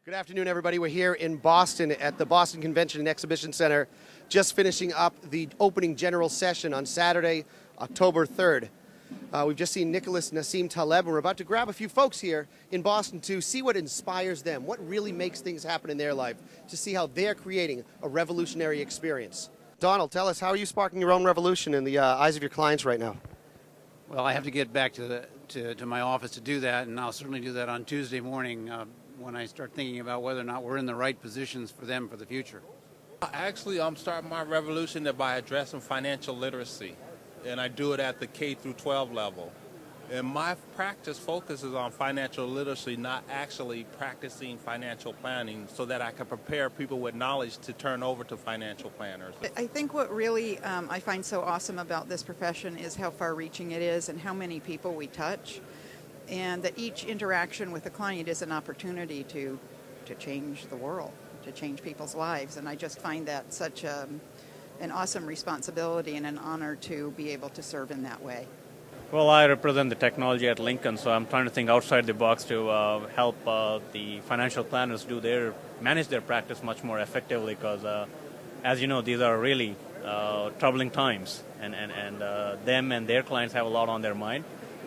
Good afternoon, everybody. We're here in Boston at the Boston Convention and Exhibition Center, just finishing up the opening general session on Saturday, October 3rd. We've just seen Nicholas Nassim Taleb, and we're about to grab a few folks here in Boston to see what inspires them, what really makes things happen in their life, to see how they're creating a revolutionary experience. Donald, tell us, how are you sparking your own revolution in the eyes of your clients right now? Well, I have to get back to my office to do that, and I'll certainly do that on Tuesday morning when I start thinking about whether or not we're in the right positions for them for the future. Actually, I'm starting my revolution by addressing financial literacy, and I do it at the K through 12 level. And my practice focuses on financial literacy, not actually practicing financial planning, so that I can prepare people with knowledge to turn over to financial planners. I think what really I find so awesome about this profession is how far-reaching it is and how many people we touch, and that each interaction with a client is an opportunity to change the world, to change people's lives. And I just find that such an awesome responsibility and an honor to be able to serve in that way. Well, I represent the technology at Lincoln, so I'm trying to think outside the box to help the financial planners manage their practice much more effectively, because as you know, these are really troubling times, and them and their clients have a lot on their mind.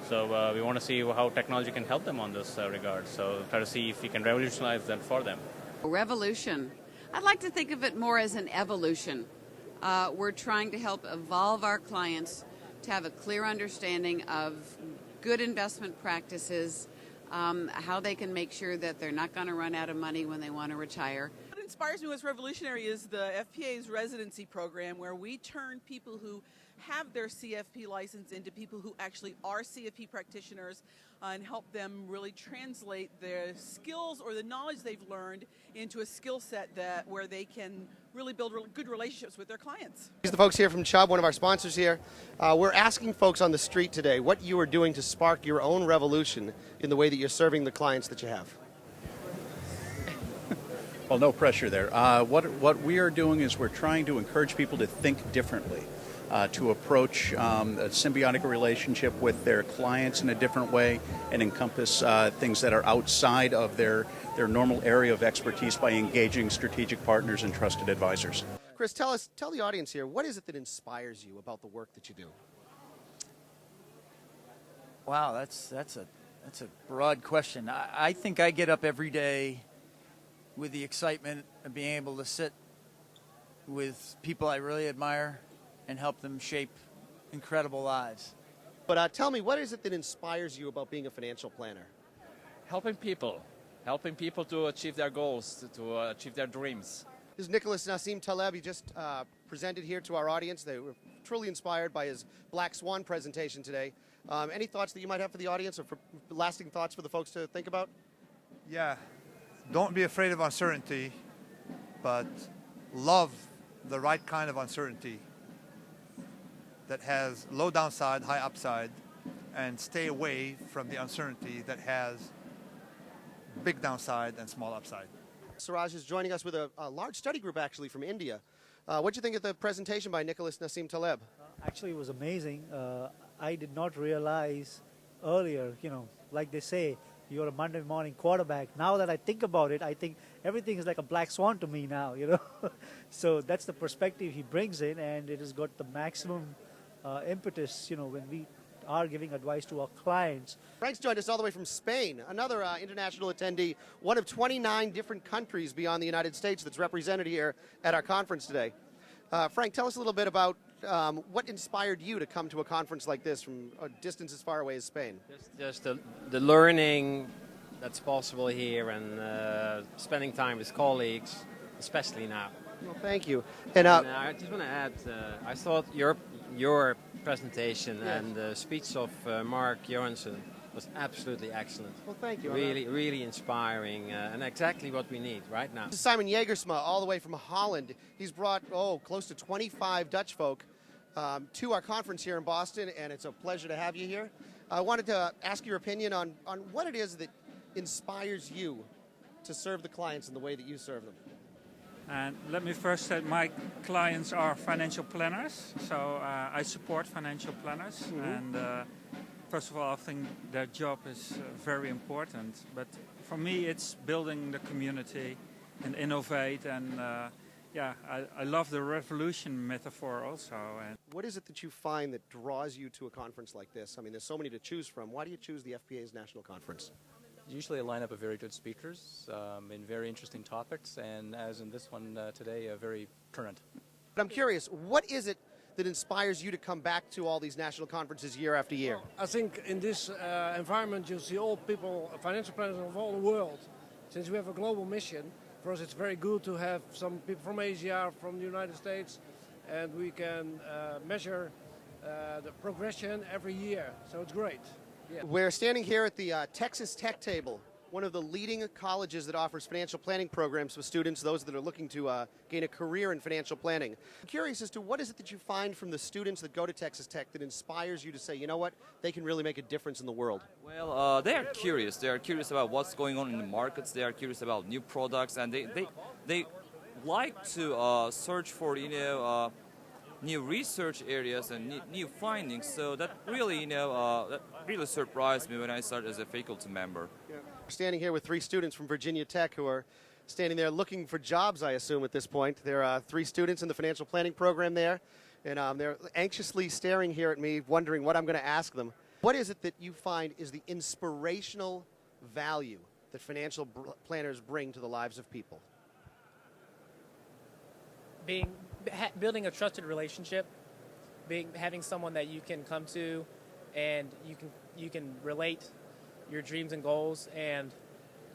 So we want to see how technology can help them on this regard. So try to see if we can revolutionize that for them. Revolution. I'd like to think of it more as an evolution. We're trying to help evolve our clients to have a clear understanding of good investment practices, how they can make sure that they're not going to run out of money when they want to retire. What inspires me what's revolutionary is the FPA's residency program, where we turn people who have their CFP license into people who actually are CFP practitioners and help them really translate their skills or the knowledge they've learned into a skill set where they can really build good relationships with their clients. These are the folks here from Chubb, one of our sponsors here. We're asking folks on the street today what you are doing to spark your own revolution in the way that you're serving the clients that you have. Well, no pressure there. What we are doing is we're trying to encourage people to think differently, to approach a symbiotic relationship with their clients in a different way, and encompass things that are outside of their normal area of expertise by engaging strategic partners and trusted advisors. Chris, tell the audience here, what is it that inspires you about the work that you do? Wow, that's a broad question. I think I get up every day with the excitement of being able to sit with people I really admire and help them shape incredible lives. But tell me, what is it that inspires you about being a financial planner? Helping people to achieve their goals, to achieve their dreams. This is Nicholas Nassim Taleb. He just presented here to our audience. They were truly inspired by his Black Swan presentation today. Any thoughts that you might have for the audience, or for lasting thoughts for the folks to think about? Yeah, don't be afraid of uncertainty, but love the right kind of uncertainty that has low downside, high upside, and stay away from the uncertainty that has big downside and small upside. Suraj is joining us with a large study group, actually, from India. What do you think of the presentation by Nicholas Nassim Taleb? Actually, it was amazing. I did not realize earlier, like they say, you're a Monday morning quarterback. Now that I think about it, I think everything is like a black swan to me now, So that's the perspective he brings in, and it has got the maximum impetus, when we are giving advice to our clients. Frank's joined us all the way from Spain, another international attendee, one of 29 different countries beyond the United States that's represented here at our conference today. Frank, tell us a little bit about what inspired you to come to a conference like this from a distance as far away as Spain? Just the learning that's possible here, and spending time with colleagues, especially now. Well, thank you. And I just want to add, I thought your presentation and the speech of Mark Johansson was absolutely excellent. Well, thank you. Really inspiring, and exactly what we need right now. This is Simon Jagersma, all the way from Holland. He's brought, close to 25 Dutch folk to our conference here in Boston, and it's a pleasure to have you here. I wanted to ask your opinion on what it is that inspires you to serve the clients in the way that you serve them. And let me first say my clients are financial planners, so I support financial planners, and First of all, I think their job is very important. But for me, it's building the community and innovate. And I love the revolution metaphor also. And What is it that you find that draws you to a conference like this? I mean, there's so many to choose from. Why do you choose the FPA's National Conference? Usually a lineup of very good speakers in very interesting topics, and as in this one today, very current. But I'm curious, what is it that inspires you to come back to all these national conferences year after year? I think in this environment you see all people, financial planners of all the world. Since we have a global mission, for us it's very good to have some people from Asia, from the United States, and we can measure the progression every year. So it's great. Yeah. We're standing here at the Texas Tech table, one of the leading colleges that offers financial planning programs for students, those that are looking to gain a career in financial planning. I'm curious as to what is it that you find from the students that go to Texas Tech that inspires you to say, you know what, they can really make a difference in the world? Well, they are curious. They are curious about what's going on in the markets. They are curious about new products, and they like to search for, new research areas and new findings. So that really, that really surprised me when I started as a faculty member. Yeah. We're standing here with 3 students from Virginia Tech who are standing there looking for jobs, I assume, at this point. There are 3 students in the financial planning program there, and they're anxiously staring here at me, wondering what I'm going to ask them. What is it that you find is the inspirational value that financial planners bring to the lives of people? Building a trusted relationship, having someone that you can come to, and you can relate your dreams and goals, and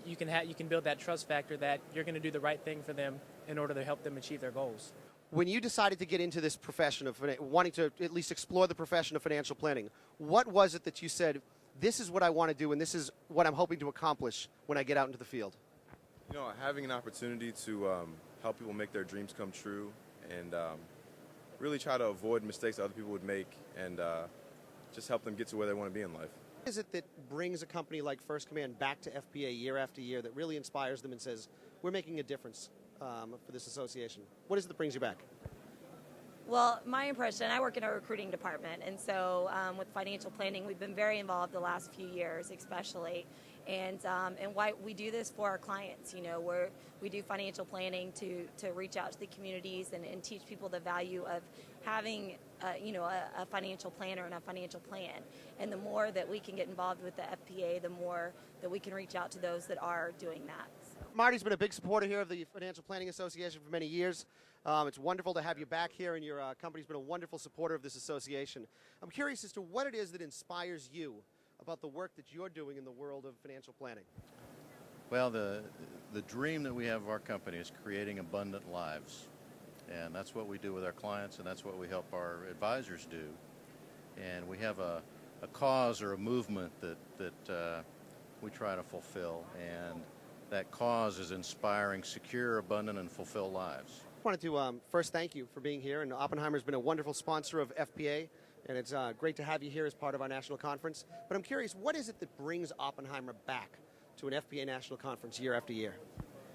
you can build that trust factor that you're going to do the right thing for them in order to help them achieve their goals. When you decided to get into this profession of wanting to at least explore the profession of financial planning, what was it that you said, this is what I want to do and this is what I'm hoping to accomplish when I get out into the field? Having an opportunity to help people make their dreams come true and really try to avoid mistakes that other people would make and just help them get to where they want to be in life. What is it that brings a company like First Command back to FPA year after year that really inspires them and says, we're making a difference for this association? What is it that brings you back? Well, my impression, I work in a recruiting department, and so with financial planning, we've been very involved the last few years, especially. And why we do this for our clients, we do financial planning to reach out to the communities and teach people the value of having, a financial planner and a financial plan. And the more that we can get involved with the FPA, the more that we can reach out to those that are doing that. So. Marty's been a big supporter here of the Financial Planning Association for many years. It's wonderful to have you back here, and your company's been a wonderful supporter of this association. I'm curious as to what it is that inspires you about the work that you're doing in the world of financial planning. Well, the dream that we have of our company is creating abundant lives. And that's what we do with our clients, and that's what we help our advisors do. And we have a cause or a movement that we try to fulfill. And that cause is inspiring secure, abundant, and fulfilled lives. I wanted to first thank you for being here. And Oppenheimer's been a wonderful sponsor of FPA. And it's great to have you here as part of our national conference. But I'm curious, what is it that brings Oppenheimer back to an FPA national conference year after year?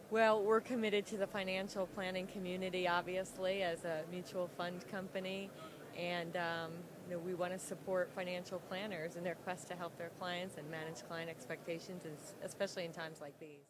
Well, we're committed to the financial planning community, obviously, as a mutual fund company. And we want to support financial planners in their quest to help their clients and manage client expectations, especially in times like these.